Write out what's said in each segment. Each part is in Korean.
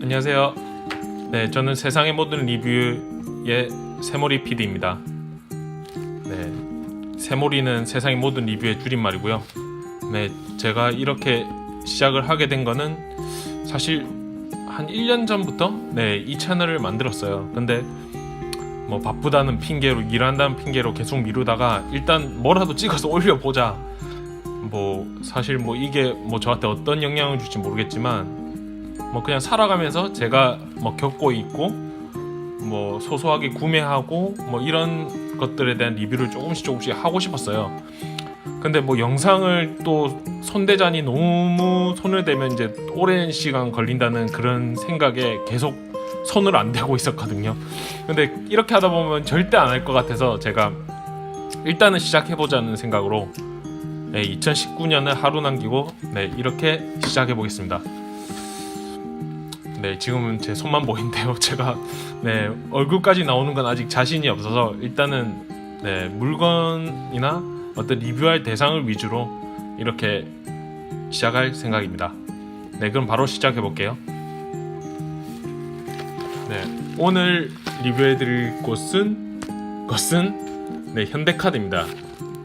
안녕하세요. 네, 저는 세상의 모든 리뷰의 세모리 PD입니다. 네, 세모리는 세상의 모든 리뷰의 줄임말이고요. 네, 제가 이렇게 시작을 하게 된 거는 사실 한 1년 전부터 이 채널을 만들었어요. 근데 뭐 바쁘다는 핑계로, 일한다는 핑계로 계속 미루다가 일단 뭐라도 찍어서 올려보자. 뭐 사실 뭐 이게 뭐 저한테 어떤 영향을 줄지 모르겠지만 뭐 그냥 살아가면서 제가 뭐 겪고 있고 뭐 소소하게 구매하고 뭐 이런 것들에 대한 리뷰를 조금씩 하고 싶었어요. 근데 뭐 영상을 또 손대자니 너무 손을 대면 이제 오랜 시간 걸린다는 그런 생각에 계속 손을 안 대고 있었거든요. 근데 이렇게 하다 보면 절대 안 할 것 같아서 제가 일단은 시작해보자는 생각으로 2019년을 하루 남기고 이렇게 시작해보겠습니다. 네, 지금은 제 손만 보이는데요. 제가 얼굴까지 나오는 건 아직 자신이 없어서 일단은 물건이나 어떤 리뷰할 대상을 위주로 이렇게 시작할 생각입니다. 네, 그럼 바로 시작해 볼게요. 네, 오늘 리뷰해드릴 것은 현대카드입니다.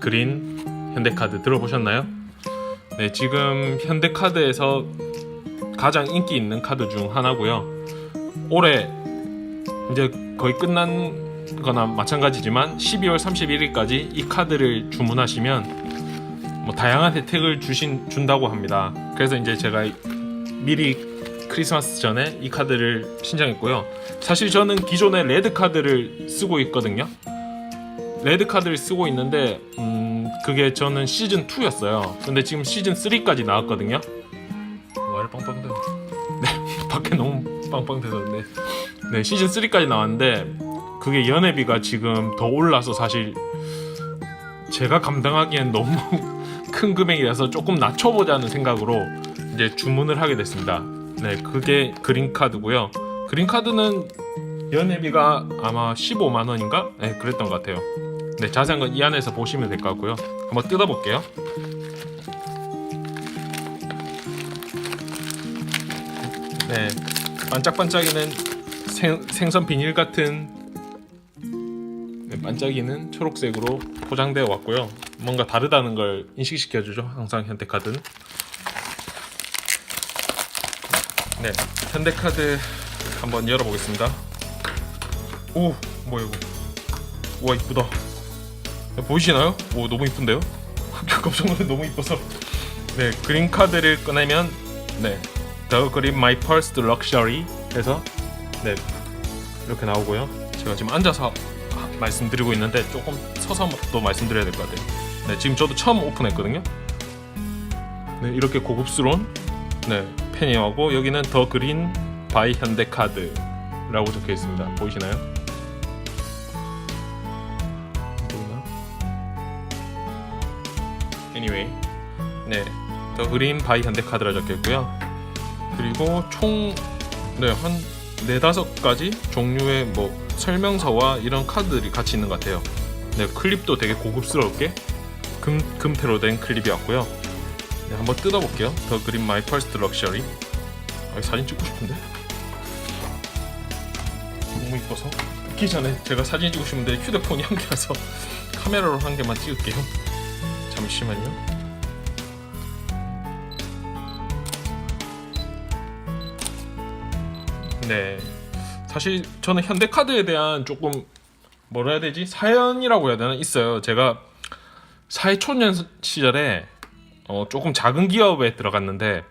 그린 현대카드 들어보셨나요? 네, 지금 현대카드에서 가장 인기 있는 카드 중 하나고요. 올해 이제 거의 끝난 거나 마찬가지지만 12월 31일까지 이 카드를 주문하시면 뭐 다양한 혜택을 준다고 합니다. 그래서 이제 제가 미리 크리스마스 전에 이 카드를 신청했고요. 사실 저는 기존에 레드 카드를 쓰고 있거든요. 레드 카드를 쓰고 있는데 그게 저는 시즌 2였어요. 근데 지금 시즌 3까지 나왔거든요. 와, 빵빵 돼. 네, 밖에 너무 빵빵 돼서 네, 시즌 3까지 나왔는데 그게 연회비가 지금 더 올라서 사실 제가 감당하기엔 너무 큰 금액이라서 조금 낮춰보자는 생각으로 이제 주문을 하게 됐습니다. 네, 그게 그린 카드고요. 그린 카드는 연회비가 아마 15만 원인가? 네, 그랬던 것 같아요. 네, 자세한 건 이 안에서 보시면 될 것 같고요. 한번 뜯어볼게요. 네, 반짝반짝이는 생선 비닐 같은 반짝이는 초록색으로 포장되어 왔고요. 뭔가 다르다는 걸 인식시켜주죠. 항상 현대카드는. 네, 현대카드 한번 열어보겠습니다. 오, 뭐야 이거? 우와, 이쁘다. 보이시나요? 오, 너무 이쁜데요? 깜짝 놀래, 너무 이뻐서. 네, 그린 카드를 꺼내면 The Green My First Luxury 해서 이렇게 나오고요. 제가 지금 앉아서 말씀드리고 있는데 조금 서서 또 말씀드려야 될 것 같아요. 네, 지금 저도 처음 오픈했거든요. 네, 이렇게 고급스러운 펜이하고 여기는 더 그린 바이 현대카드라고 적혀 있습니다. 보이시나요? 보이나? Anyway, 더 그린 바이 현대카드라 적혀 있고요. 그리고 총 한 4-5가지 종류의 뭐 설명서와 이런 카드들이 같이 있는 것 같아요. 네, 클립도 되게 고급스럽게 금테로 된 클립이 왔고요. 네, 한번 뜯어볼게요. 더 그린 마이 퍼스트 럭셔리. 사진 찍고 싶은데 너무 이뻐서 뜯기 전에 제가 사진 찍고 싶은데 휴대폰이 한 개라서 카메라로 한 개만 찍을게요. 잠시만요. 네, 사실 저는 현대카드에 대한 조금 뭐라 해야 되지? 사연이라고 해야 되나? 있어요. 제가 사회초년 시절에 조금 작은 기업에 들어갔는데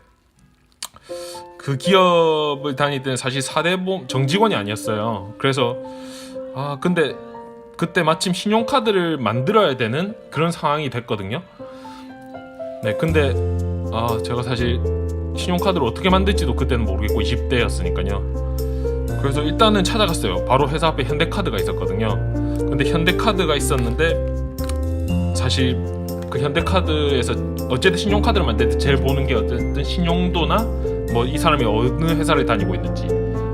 그 기업을 다닐 때는 사실 4대 정직원이 아니었어요. 그래서 근데 그때 마침 신용카드를 만들어야 되는 그런 상황이 됐거든요. 네, 근데 제가 사실 신용카드를 어떻게 만들지도 그때는 모르겠고 20대였으니까요. 그래서 일단은 찾아갔어요. 바로 회사 앞에 현대카드가 있었거든요. 근데 현대카드가 있었는데 사실 그 현대카드에서 어쨌든 신용카드를 만들 때 제일 보는 게 어쨌든 신용도나 뭐 이 사람이 어느 회사를 다니고 있는지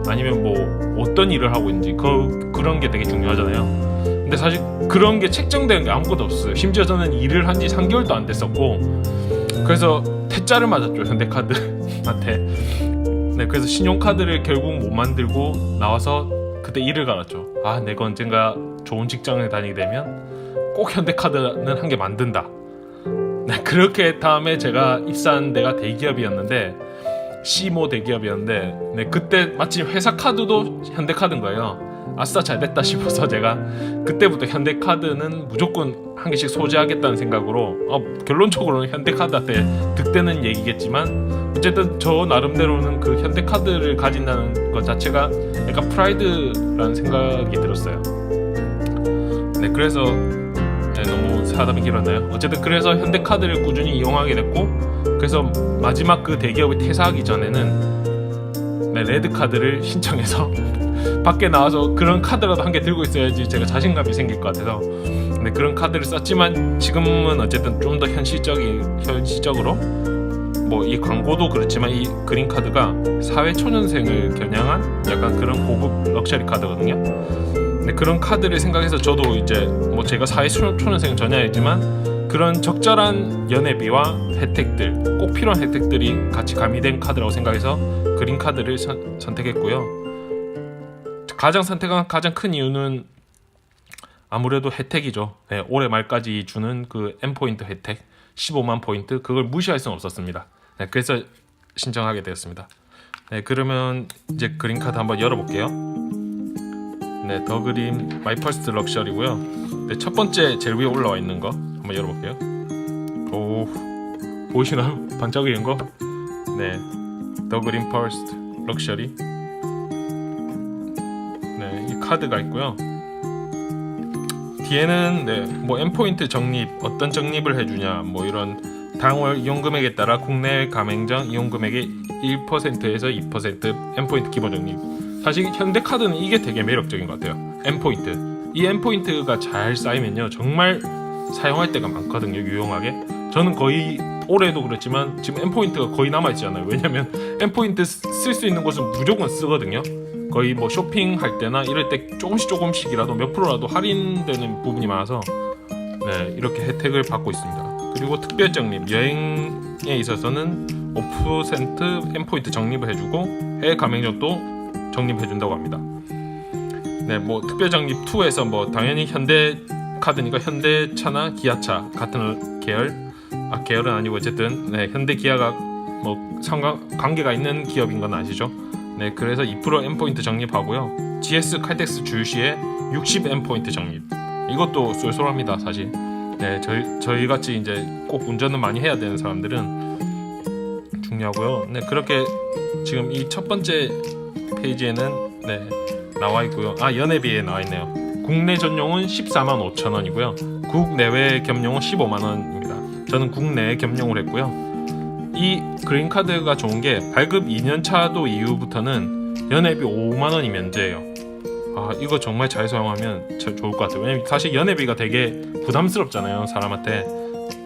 아니면 뭐 어떤 일을 하고 있는지 그런 게 되게 중요하잖아요. 근데 사실 그런 게 책정되는 게 아무것도 없었어요. 심지어 저는 일을 한 지 3개월도 안 됐었고 그래서 퇴짜를 맞았죠, 현대카드. 사장님한테. 네, 그래서 신용카드를 결국 못 만들고 나와서 그때 일을 갈았죠. 아, 내가 언젠가 좋은 직장에 다니게 되면 꼭 현대카드는 한 개 만든다. 네, 그렇게 다음에 제가 입사한 데가 대기업이었는데, C모 대기업이었는데, 네, 그때 마침 회사 카드도 현대카드인 거예요. 아싸, 잘 됐다 싶어서 제가 그때부터 현대카드는 무조건 한 개씩 소지하겠다는 생각으로, 결론적으로는 현대카드한테 득되는 얘기겠지만 어쨌든 저 나름대로는 그 현대카드를 가진다는 것 자체가 약간 프라이드라는 생각이 들었어요. 네, 그래서 너무 사담이 길었나요? 어쨌든 그래서 현대카드를 꾸준히 이용하게 됐고, 그래서 마지막 그 대기업을 퇴사하기 전에는 레드카드를 신청해서 밖에 나와서 그런 카드라도 한 개 들고 있어야지 제가 자신감이 생길 것 같아서 그런 카드를 썼지만, 지금은 어쨌든 좀 더 현실적으로 뭐 이 광고도 그렇지만 이 그린 카드가 사회 초년생을 겨냥한 약간 그런 고급 럭셔리 카드거든요. 그런 카드를 생각해서 저도 이제 뭐 제가 사회 초년생은 전혀 아니지만 그런 적절한 연회비와 혜택들, 꼭 필요한 혜택들이 같이 가미된 카드라고 생각해서 그린 카드를 선택했고요. 선택한 가장 큰 이유는 아무래도 혜택이죠. 네, 올해 말까지 주는 그 M포인트 혜택 15만 포인트, 그걸 무시할 수는 없었습니다. 네, 그래서 신청하게 되었습니다. 네, 그러면 이제 그린카드 한번 열어볼게요. 네, 더 그린 마이 퍼스트 럭셔리고요. 네, 첫 번째 제일 위에 올라와 있는 거 한번 열어볼게요. 오, 보이시나요? 반짝이는 거? 네, 더 그린 퍼스트 럭셔리. 네, 이 카드가 있고요. 뒤에는 뭐 M포인트 적립, 어떤 적립을 해주냐, 뭐 이런 당월 이용금액에 따라 국내 가맹점 이용금액의 1%에서 2% M포인트 기본 적립. 사실 현대카드는 이게 되게 매력적인 것 같아요. M포인트. 이 M포인트가 잘 쌓이면요, 정말 사용할 때가 많거든요, 유용하게. 저는 거의 올해도 그렇지만 지금 M포인트가 거의 남아있잖아요. 왜냐면 M포인트 쓸 수 있는 곳은 무조건 쓰거든요. 거의 뭐 쇼핑할 때나 이럴 때 조금씩이라도 몇 프로라도 할인되는 부분이 많아서 네, 이렇게 혜택을 받고 있습니다. 그리고 특별 적립, 여행에 있어서는 5% M포인트 적립을 해주고 해외 가맹점도 적립해준다고 합니다. 네, 뭐 특별 적립 2에서 뭐 당연히 현대카드니까 현대차나 기아차 같은 계열은 아니고 어쨌든 네, 현대 기아가 뭐 관계가 있는 기업인 건 아시죠? 네, 그래서 2% M포인트 적립하고요. GS 칼텍스 주유시에 60 M포인트 적립. 이것도 쏠쏠합니다, 사실. 네, 저희 같이 이제 꼭 운전을 많이 해야 되는 사람들은 중요하고요. 네, 그렇게 지금 이 첫 번째 페이지에는 네, 나와 있고요. 연회비에 나와 있네요. 국내 전용은 145,000원이고요. 국내외 겸용은 15만원입니다. 저는 국내에 겸용을 했고요. 이 그린카드가 좋은 게 발급 2년 차도 이후부터는 연회비 5만원이 면제예요. 이거 정말 잘 사용하면 좋을 것 같아요. 왜냐면 사실 연회비가 되게 부담스럽잖아요, 사람한테.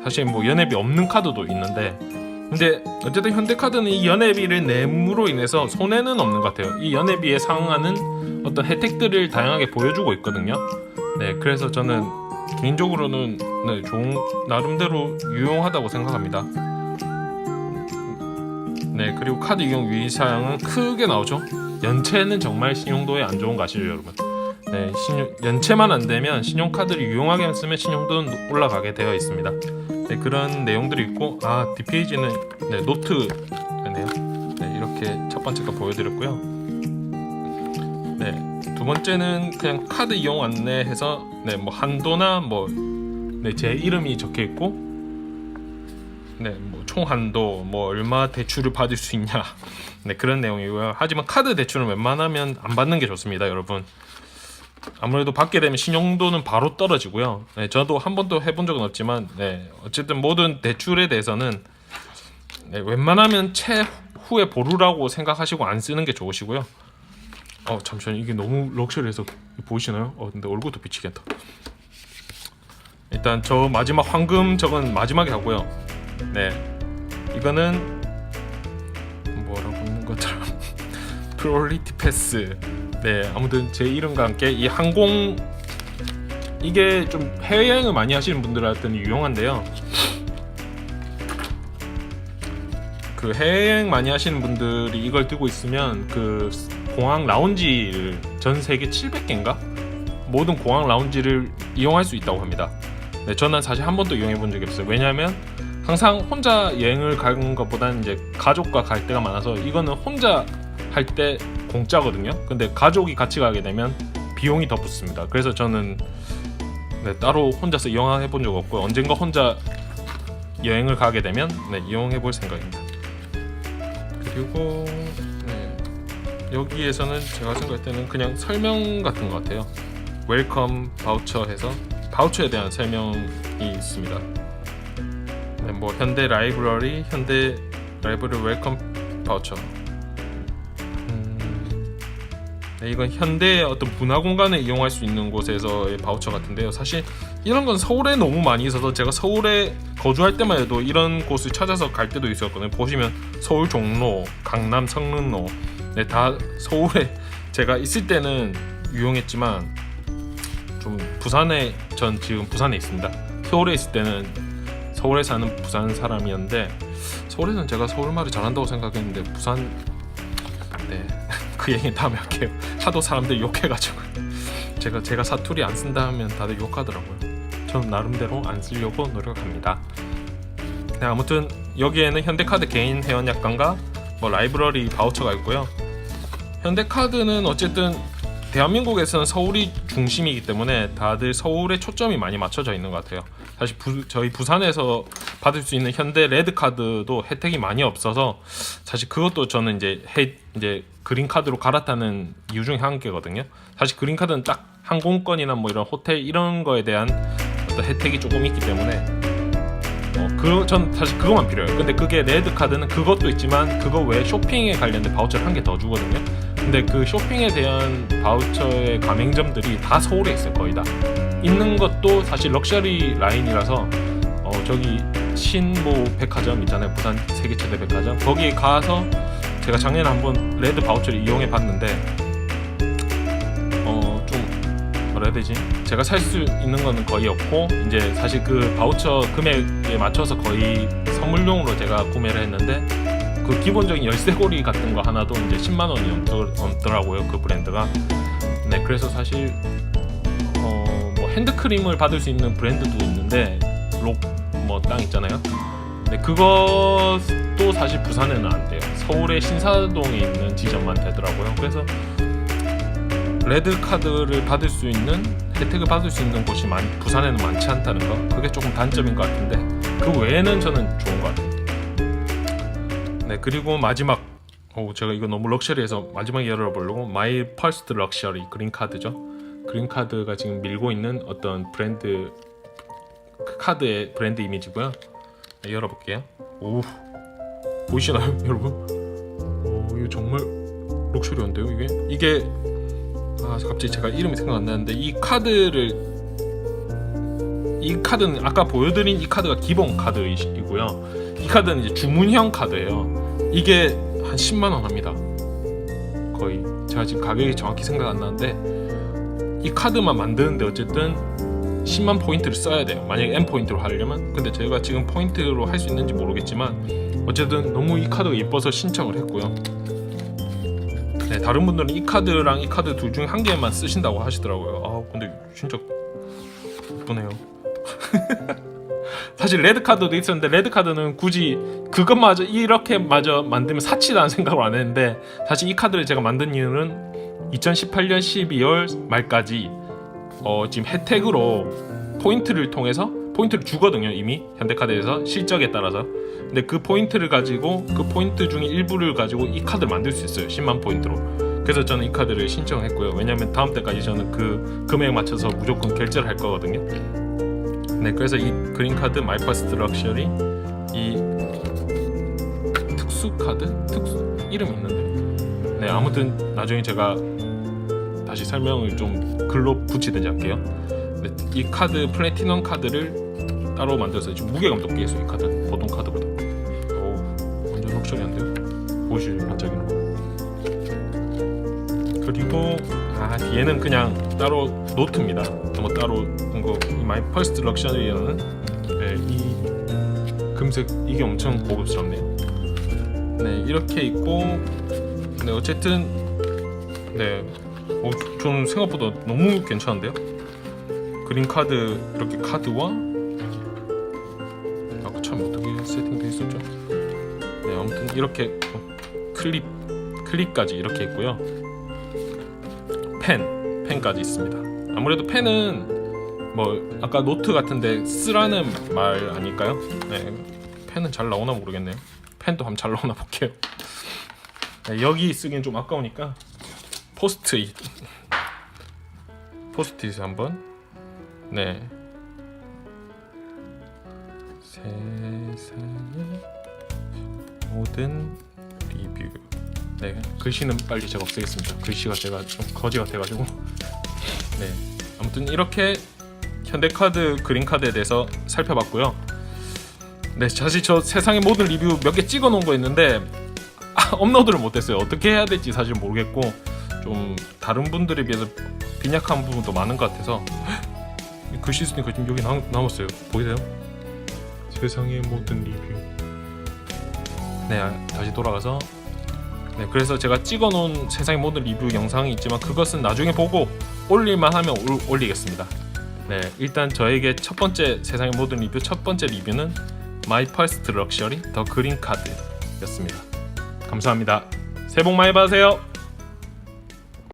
사실 뭐 연회비 없는 카드도 있는데, 근데 어쨌든 현대카드는 이 연회비를 내므로 인해서 손해는 없는 것 같아요. 이 연회비에 상응하는 어떤 혜택들을 다양하게 보여주고 있거든요. 네, 그래서 저는 개인적으로는 네, 나름대로 유용하다고 생각합니다. 네, 그리고 카드 이용 유의 사항은 크게 나오죠. 연체는 정말 신용도에 안 좋은 거 아시죠, 여러분? 네, 연체만 안 되면 신용카드를 유용하게 쓰면 신용도는 올라가게 되어 있습니다. 네, 그런 내용들이 있고, 뒷페이지는 네, 노트네요. 네, 이렇게 첫 번째 거 보여드렸고요. 네, 두 번째는 그냥 카드 이용 안내해서 네, 뭐 한도나 뭐 네, 제 이름이 적혀 있고. 네, 뭐 총 한도, 뭐 얼마 대출을 받을 수 있냐, 네, 그런 내용이고요. 하지만 카드 대출은 웬만하면 안 받는 게 좋습니다, 여러분. 아무래도 받게 되면 신용도는 바로 떨어지고요. 네, 저도 한 번도 해본 적은 없지만, 네, 어쨌든 모든 대출에 대해서는 네, 웬만하면 채후에 보루라고 생각하시고 안 쓰는 게 좋으시고요. 잠시만요, 이게 너무 럭셔리해서 보이시나요? 근데 얼굴도 비치겠다. 일단 저 마지막 황금 저건 마지막에 하고요. 네, 이거는 뭐라고 있는 것처럼 프리오리티 패스. 네, 아무튼 제 이름과 함께 이 항공, 이게 좀 해외여행을 많이 하시는 분들한테는 유용한데요. 그 그 해외여행 많이 하시는 분들이 이걸 들고 있으면 그 공항 라운지를 전 세계 700개인가? 모든 공항 라운지를 이용할 수 있다고 합니다. 네, 저는 사실 한 번도 이용해 본 적이 없어요. 왜냐하면 항상 혼자 여행을 가는 것보다는 이제 가족과 갈 때가 많아서 이거는 혼자 할 때 공짜거든요. 근데 가족이 같이 가게 되면 비용이 더 붙습니다. 그래서 저는 네, 따로 혼자서 이용해 본 적 없고 언젠가 혼자 여행을 가게 되면 네, 이용해 볼 생각입니다. 그리고 네, 여기에서는 제가 생각할 때는 그냥 설명 같은 것 같아요. 웰컴 바우처 해서 바우처에 대한 설명이 있습니다. 네, 뭐 현대 라이브러리 웰컴 바우처. 네, 이건 현대의 어떤 문화 공간을 이용할 수 있는 곳에서의 바우처 같은데요. 사실 이런 건 서울에 너무 많이 있어서 제가 서울에 거주할 때만 해도 이런 곳을 찾아서 갈 때도 있었거든요. 보시면 서울 종로, 강남 성능로, 네, 다 서울에 제가 있을 때는 유용했지만 좀 부산에 전 지금 부산에 있습니다. 서울에 있을 때는 서울에 사는 부산 사람이었는데 서울에서는 제가 서울말을 잘한다고 생각했는데 부산 네. 그 얘기는 다음에 할게요. 하도 사람들이 욕해가지고 제가 사투리 안 쓴다 하면 다들 욕하더라고요. 저는 나름대로 안 쓰려고 노력합니다. 네, 아무튼 여기에는 현대카드 개인 회원 약관과 뭐 라이브러리 바우처가 있고요. 현대카드는 어쨌든 대한민국에서는 서울이 중심이기 때문에 다들 서울에 초점이 많이 맞춰져 있는 것 같아요. 사실 저희 부산에서 받을 수 있는 현대 레드카드도 혜택이 많이 없어서 사실 그것도 저는 이제 그린카드로 갈아타는 이유 중에 한 개거든요. 사실 그린카드는 딱 항공권이나 뭐 이런 호텔 이런 거에 대한 어떤 혜택이 조금 있기 때문에 전 사실 그것만 필요해요. 근데 그게 레드카드는 그것도 있지만 그거 외에 쇼핑에 관련된 바우처를 한 개 더 주거든요. 근데 그 쇼핑에 대한 바우처의 가맹점들이 다 서울에 있어요. 거의 다 있는 것도 사실 럭셔리 라인이라서 저기 신모 백화점 있잖아요. 부산 세계 최대 백화점 거기에 가서 제가 작년에 한번 레드 바우처를 이용해 봤는데 좀 뭐라 해야 되지? 제가 살 수 있는 거는 거의 없고 이제 사실 그 바우처 금액에 맞춰서 거의 선물용으로 제가 구매를 했는데 그 기본적인 열쇠고리 같은 거 하나도 이제 10만 원이 넘더라고요. 그 브랜드가. 네, 그래서 사실 뭐 핸드크림을 받을 수 있는 브랜드도 있는데 땅 있잖아요. 네, 그것도 사실 부산에는 안 돼요. 서울의 신사동에 있는 지점만 되더라고요. 그래서 레드 카드를 받을 수 있는 혜택을 받을 수 있는 곳이 부산에는 많지 않다는 거. 그게 조금 단점인 것 같은데 그 외에는 저는 좋은 것 같아요. 네, 그리고 마지막 제가 이거 너무 럭셔리해서 마지막에 열어보려고 마이 퍼스트 럭셔리 그린카드죠. 그린카드가 지금 밀고 있는 어떤 브랜드 카드의 브랜드 이미지고요. 네, 열어볼게요. 오, 보이시나요 여러분? 이거 정말 럭셔리한데요 이게 갑자기 제가 이름이 생각 안 나는데 이 카드는 아까 보여드린 이 카드가 기본 카드이고요. 이 카드는 이제 주문형 카드예요. 이게 한 10만 원 합니다. 거의 제가 지금 가격이 정확히 생각 안 나는데 이 카드만 만드는데 어쨌든 10만 포인트를 써야 돼요. 만약에 M 포인트로 하려면. 근데 제가 지금 포인트로 할 수 있는지 모르겠지만 어쨌든 너무 이 카드가 예뻐서 신청을 했고요. 네, 다른 분들은 이 카드랑 이 카드 둘 중에 한 개만 쓰신다고 하시더라고요. 근데 진짜 예쁘네요. 사실 레드카드도 있었는데 레드카드는 굳이 그것마저 이렇게마저 만들면 사치라는 생각을 안 했는데 사실 이 카드를 제가 만든 이유는 2018년 12월 말까지 지금 혜택으로 포인트를 통해서 포인트를 주거든요. 이미 현대카드에서 실적에 따라서. 근데 그 포인트를 가지고 그 포인트 중에 일부를 가지고 이 카드를 만들 수 있어요. 10만 포인트로. 그래서 저는 이 카드를 신청했고요. 왜냐면 다음 달까지 저는 그 금액에 맞춰서 무조건 결제를 할 거거든요. 네, 그래서 이 그린카드 마이 퍼스트 럭셔리 이 특수 카드? 이름이 있는데 네, 아무튼 나중에 제가 다시 설명을 좀 글로 붙이든지 할게요. 네, 이 카드 플래티넘 카드를 따로 만들어서 지금 무게감도 없겠어요. 이 카드 보통 카드보다 완전 럭셔리한데요. 보시죠 반짝이는 거. 그리고 뒤에는 그냥 따로 노트입니다. 뭐 따로 이거 마이 퍼스트 럭셔리라는 이 금색 이게 엄청 고급스럽네요. 네, 이렇게 있고, 네, 어쨌든 네, 저는 생각보다 너무 괜찮은데요. 그린 카드, 이렇게 카드와 아까 참 어떻게 세팅돼 있었죠? 네, 아무튼 이렇게 클립까지 이렇게 있고요. 펜까지 있습니다. 아무래도 펜은 뭐 아까 노트 같은데 쓰라는 말 아닐까요? 네, 펜은 잘 나오나 모르겠네요. 펜도 한번 잘 나오나 볼게요. 네, 여기 쓰기엔 좀 아까우니까 포스트잇 한번. 네, 세상의 모든 리뷰. 네, 글씨는 빨리 제가 없애겠습니다. 글씨가 제가 좀 거지 같아가지고. 네, 아무튼 이렇게 현대카드 그린카드에 대해서 살펴봤고요. 네, 사실 저 세상의 모든 리뷰 몇 개 찍어 놓은 거 있는데 업로드를 못했어요. 어떻게 해야 될지 사실 모르겠고, 좀 다른 분들에 비해서 빈약한 부분도 많은 것 같아서. 글씨 쓰니까 지금 여기 남았어요. 보이세요? 세상의 모든 리뷰. 네, 다시 돌아가서, 네, 그래서 제가 찍어놓은 세상의 모든 리뷰 영상이 있지만 그것은 나중에 보고 올릴만 하면 올리겠습니다. 네, 일단 저에게 첫 번째 세상의 모든 리뷰 첫 번째 리뷰는 My First Luxury 더 그린 카드였습니다. 감사합니다. 새해 복 많이 받으세요.